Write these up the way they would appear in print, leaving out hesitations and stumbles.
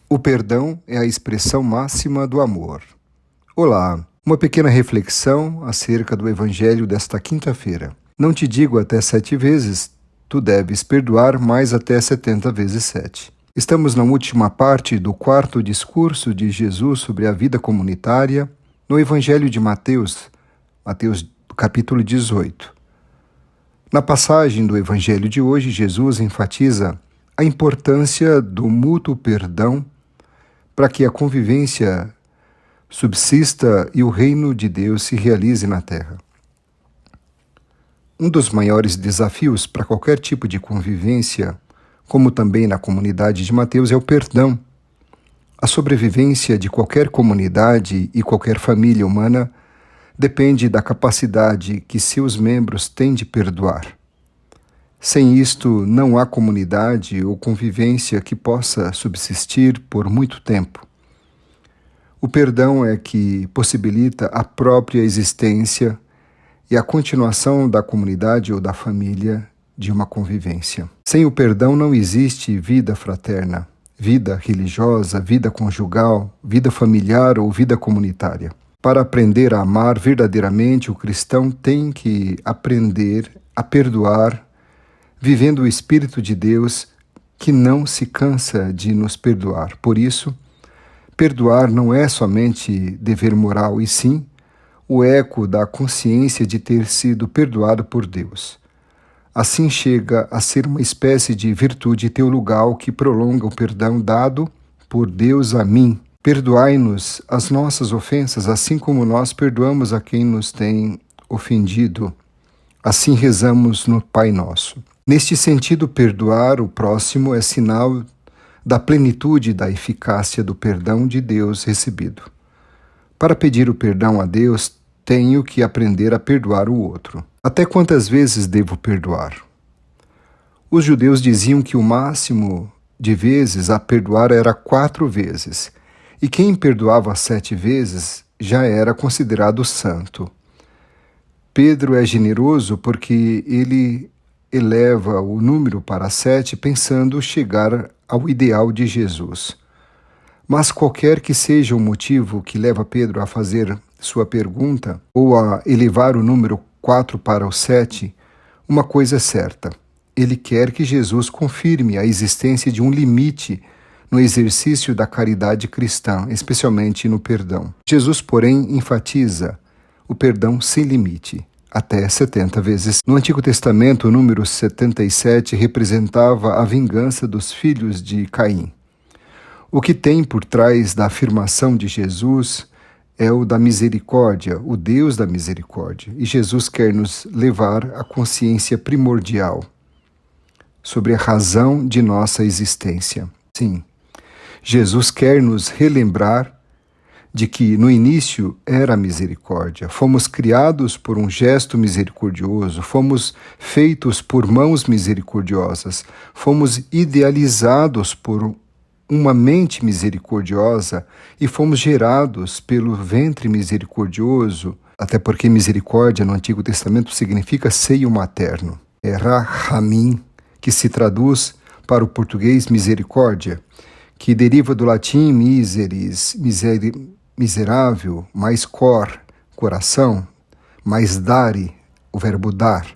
O perdão é a expressão máxima do amor. Olá, uma pequena reflexão acerca do Evangelho desta quinta-feira. Não te digo até 7 vezes, tu deves perdoar mais até 70 vezes 7. Estamos na última parte do quarto discurso de Jesus sobre a vida comunitária no Evangelho de Mateus, capítulo 18. Na passagem do Evangelho de hoje, Jesus enfatiza a importância do mútuo perdão para que a convivência subsista e o reino de Deus se realize na terra. Um dos maiores desafios para qualquer tipo de convivência, como também na comunidade de Mateus, é o perdão. A sobrevivência de qualquer comunidade e qualquer família humana depende da capacidade que seus membros têm de perdoar. Sem isto, não há comunidade ou convivência que possa subsistir por muito tempo. O perdão é que possibilita a própria existência e a continuação da comunidade ou da família de uma convivência. Sem o perdão não existe vida fraterna, vida religiosa, vida conjugal, vida familiar ou vida comunitária. Para aprender a amar verdadeiramente, o cristão tem que aprender a perdoar, vivendo o Espírito de Deus que não se cansa de nos perdoar. Por isso, perdoar não é somente dever moral, e sim o eco da consciência de ter sido perdoado por Deus. Assim chega a ser uma espécie de virtude teologal que prolonga o perdão dado por Deus a mim. Perdoai-nos as nossas ofensas, assim como nós perdoamos a quem nos tem ofendido. Assim rezamos no Pai Nosso. Neste sentido, perdoar o próximo é sinal da plenitude e da eficácia do perdão de Deus recebido. Para pedir o perdão a Deus, tenho que aprender a perdoar o outro. Até quantas vezes devo perdoar? Os judeus diziam que o máximo de vezes a perdoar era 4 vezes, e quem perdoava 7 vezes já era considerado santo. Pedro é generoso porque ele eleva o número para 7 pensando chegar ao ideal de Jesus. Mas qualquer que seja o motivo que leva Pedro a fazer sua pergunta ou a elevar o número 4 para o 7, uma coisa é certa: ele quer que Jesus confirme a existência de um limite no exercício da caridade cristã, especialmente no perdão. Jesus, porém, enfatiza o perdão sem limite, até 70 vezes. No Antigo Testamento, o número 77 representava a vingança dos filhos de Caim. O que tem por trás da afirmação de Jesus é o da misericórdia, o Deus da misericórdia. E Jesus quer nos levar à consciência primordial sobre a razão de nossa existência. Sim, Jesus quer nos relembrar de que no início era a misericórdia. Fomos criados por um gesto misericordioso, fomos feitos por mãos misericordiosas, fomos idealizados por uma mente misericordiosa e fomos gerados pelo ventre misericordioso, até porque misericórdia no Antigo Testamento significa seio materno. É rahamim, que se traduz para o português misericórdia, que deriva do latim miseris, miserável, mais cor, coração, mais dare, o verbo dar.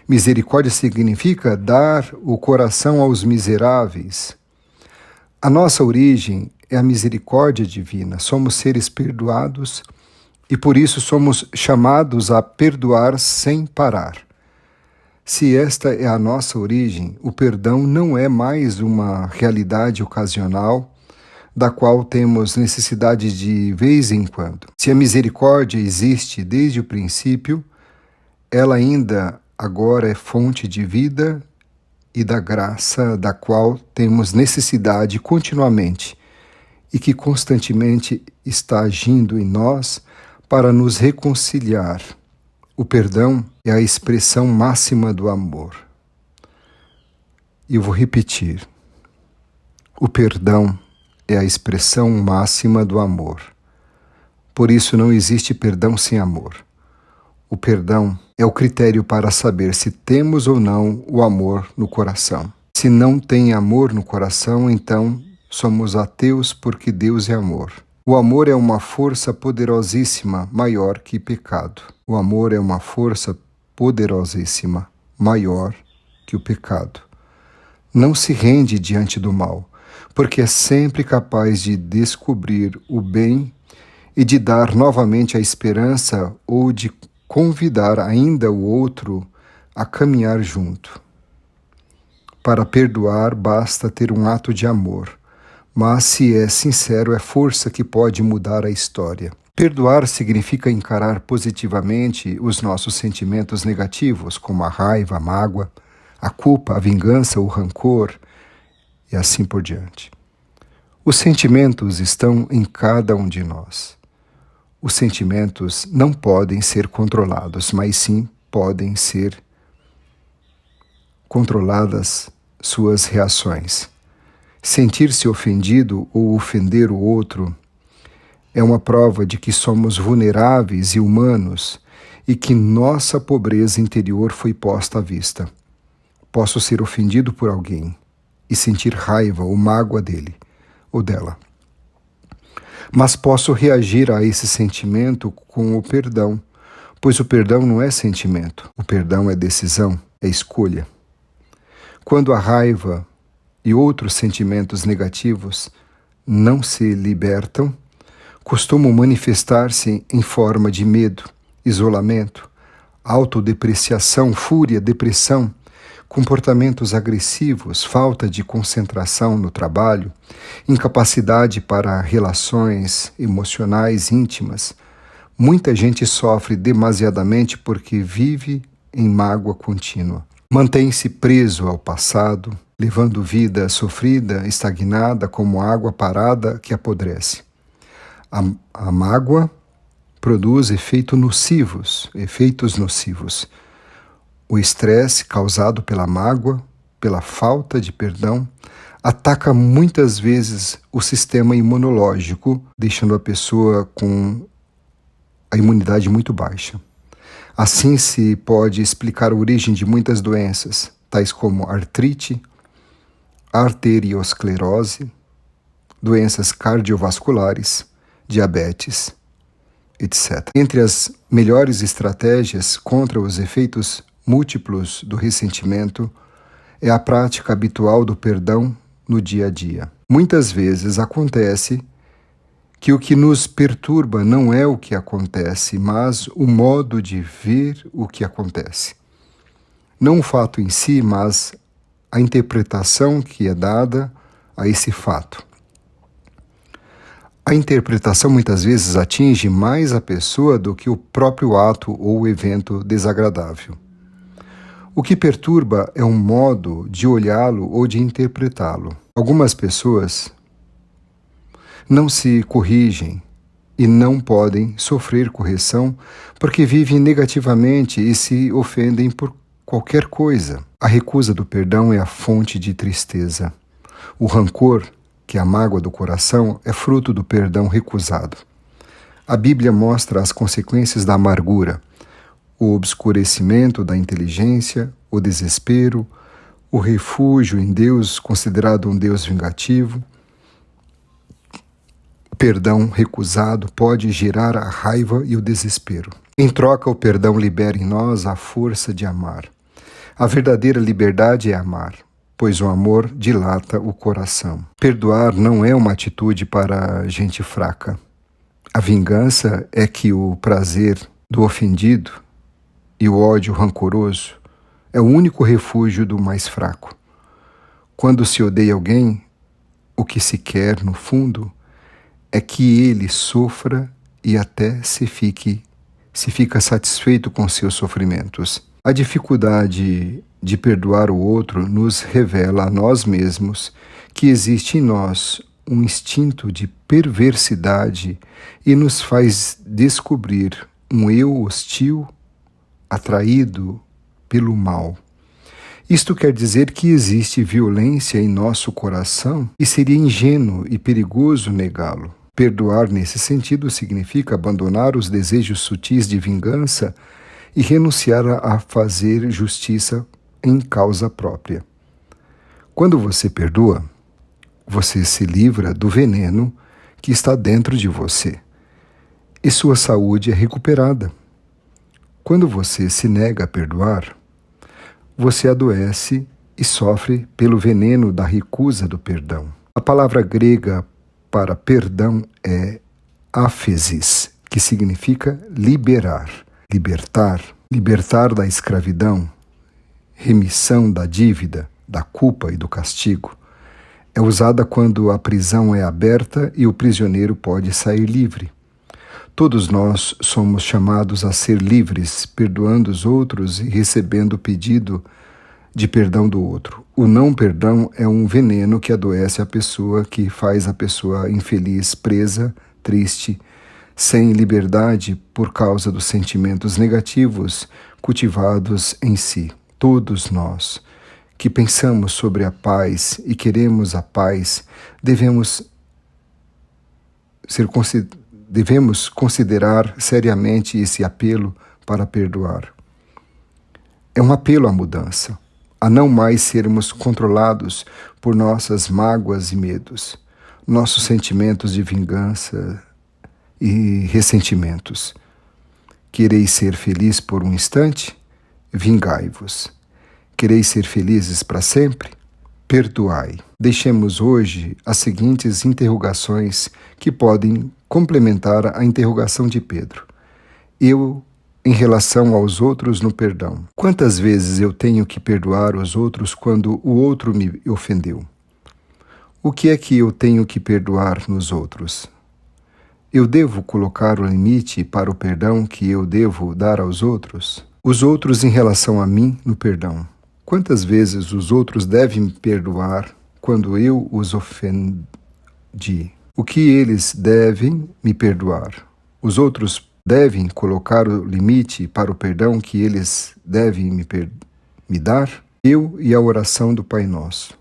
Misericórdia significa dar o coração aos miseráveis. A nossa origem é a misericórdia divina. Somos seres perdoados e por isso somos chamados a perdoar sem parar. Se esta é a nossa origem, o perdão não é mais uma realidade ocasional da qual temos necessidade de vez em quando. Se a misericórdia existe desde o princípio, ela ainda agora é fonte de vida e da graça da qual temos necessidade continuamente e que constantemente está agindo em nós para nos reconciliar. O perdão é a expressão máxima do amor. E eu vou repetir. O perdão é a expressão máxima do amor. Por isso não existe perdão sem amor. O perdão é o critério para saber se temos ou não o amor no coração. Se não tem amor no coração, então somos ateus porque Deus é amor. O amor é uma força poderosíssima, maior que pecado. O amor é uma força poderosíssima, maior que o pecado. Não se rende diante do mal, porque é sempre capaz de descobrir o bem e de dar novamente a esperança ou de convidar ainda o outro a caminhar junto. Para perdoar, basta ter um ato de amor, mas se é sincero, é força que pode mudar a história. Perdoar significa encarar positivamente os nossos sentimentos negativos, como a raiva, a mágoa, a culpa, a vingança, o rancor e assim por diante. Os sentimentos estão em cada um de nós. Os sentimentos não podem ser controlados, mas sim podem ser controladas suas reações. Sentir-se ofendido ou ofender o outro é uma prova de que somos vulneráveis e humanos e que nossa pobreza interior foi posta à vista. Posso ser ofendido por alguém e sentir raiva ou mágoa dele ou dela. Mas posso reagir a esse sentimento com o perdão, pois o perdão não é sentimento, o perdão é decisão, é escolha. Quando a raiva e outros sentimentos negativos não se libertam, costumam manifestar-se em forma de medo, isolamento, autodepreciação, fúria, depressão, comportamentos agressivos, falta de concentração no trabalho, incapacidade para relações emocionais íntimas. Muita gente sofre demasiadamente porque vive em mágoa contínua. Mantém-se preso ao passado, levando vida sofrida, estagnada, como água parada que apodrece. A mágoa produz efeitos nocivos. O estresse causado pela mágoa, pela falta de perdão, ataca muitas vezes o sistema imunológico, deixando a pessoa com a imunidade muito baixa. Assim se pode explicar a origem de muitas doenças, tais como artrite, arteriosclerose, doenças cardiovasculares, diabetes, etc. Entre as melhores estratégias contra os efeitos múltiplos do ressentimento é a prática habitual do perdão no dia a dia. Muitas vezes acontece que o que nos perturba não é o que acontece, mas o modo de ver o que acontece. Não o fato em si, mas a interpretação que é dada a esse fato. A interpretação muitas vezes atinge mais a pessoa do que o próprio ato ou evento desagradável. O que perturba é um modo de olhá-lo ou de interpretá-lo. Algumas pessoas não se corrigem e não podem sofrer correção porque vivem negativamente e se ofendem por qualquer coisa. A recusa do perdão é a fonte de tristeza. O rancor, que é a mágoa do coração, é fruto do perdão recusado. A Bíblia mostra as consequências da amargura, o obscurecimento da inteligência, o desespero, o refúgio em Deus, considerado um Deus vingativo. O perdão recusado pode gerar a raiva e o desespero. Em troca, o perdão libera em nós a força de amar. A verdadeira liberdade é amar, pois o amor dilata o coração. Perdoar não é uma atitude para gente fraca. A vingança é que o prazer do ofendido e o ódio rancoroso é o único refúgio do mais fraco. Quando se odeia alguém, o que se quer, no fundo, é que ele sofra e até se fica satisfeito com seus sofrimentos. A dificuldade de perdoar o outro nos revela a nós mesmos que existe em nós um instinto de perversidade e nos faz descobrir um eu hostil, atraído pelo mal. Isto quer dizer que existe violência em nosso coração e seria ingênuo e perigoso negá-lo. Perdoar nesse sentido significa abandonar os desejos sutis de vingança e renunciar a fazer justiça em causa própria. Quando você perdoa, você se livra do veneno que está dentro de você e sua saúde é recuperada. Quando você se nega a perdoar, você adoece e sofre pelo veneno da recusa do perdão. A palavra grega para perdão é áfesis, que significa liberar, libertar, libertar da escravidão, remissão da dívida, da culpa e do castigo. É usada quando a prisão é aberta e o prisioneiro pode sair livre. Todos nós somos chamados a ser livres, perdoando os outros e recebendo o pedido de perdão do outro. O não perdão é um veneno que adoece a pessoa, que faz a pessoa infeliz, presa, triste, sem liberdade por causa dos sentimentos negativos cultivados em si. Todos nós que pensamos sobre a paz e queremos a paz, devemos considerar seriamente esse apelo para perdoar. É um apelo à mudança, a não mais sermos controlados por nossas mágoas e medos, nossos sentimentos de vingança e ressentimentos. Quereis ser feliz por um instante? Vingai-vos. Quereis ser felizes para sempre? Perdoai. Deixemos hoje as seguintes interrogações que podem complementar a interrogação de Pedro. Eu, em relação aos outros no perdão. Quantas vezes eu tenho que perdoar os outros quando o outro me ofendeu? O que é que eu tenho que perdoar nos outros? Eu devo colocar o limite para o perdão que eu devo dar aos outros? Os outros em relação a mim no perdão. Quantas vezes os outros devem me perdoar quando eu os ofendi? O que eles devem me perdoar? Os outros devem colocar o limite para o perdão que eles devem me dar? Eu e a oração do Pai Nosso.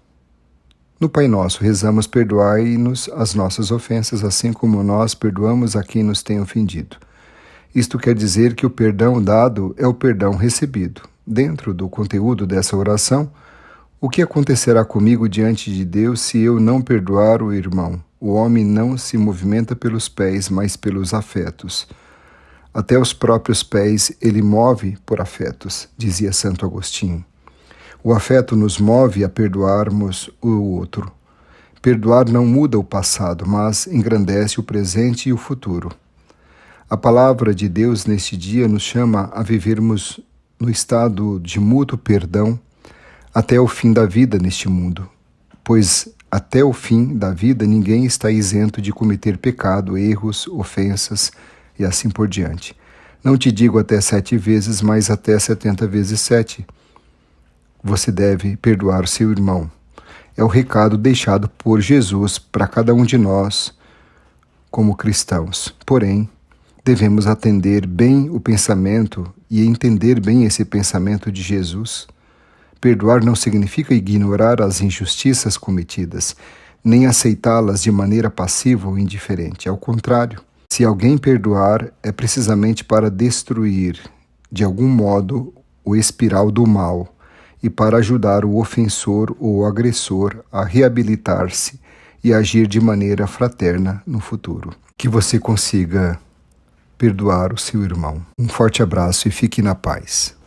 No Pai Nosso rezamos: perdoai-nos as nossas ofensas, assim como nós perdoamos a quem nos tem ofendido. Isto quer dizer que o perdão dado é o perdão recebido. Dentro do conteúdo dessa oração, o que acontecerá comigo diante de Deus se eu não perdoar o irmão? O homem não se movimenta pelos pés, mas pelos afetos. Até os próprios pés ele move por afetos, dizia Santo Agostinho. O afeto nos move a perdoarmos o outro. Perdoar não muda o passado, mas engrandece o presente e o futuro. A palavra de Deus neste dia nos chama a vivermos no estado de mútuo perdão até o fim da vida neste mundo, pois até o fim da vida ninguém está isento de cometer pecado, erros, ofensas e assim por diante. Não te digo até 7 vezes, mas até 70 vezes 7. Você deve perdoar o seu irmão. É o recado deixado por Jesus para cada um de nós como cristãos. Porém, devemos atender bem o pensamento e entender bem esse pensamento de Jesus. Perdoar não significa ignorar as injustiças cometidas, nem aceitá-las de maneira passiva ou indiferente. Ao contrário, se alguém perdoar, é precisamente para destruir, de algum modo, o espiral do mal e para ajudar o ofensor ou o agressor a reabilitar-se e agir de maneira fraterna no futuro. Que você consiga perdoar o seu irmão. Um forte abraço e fique na paz.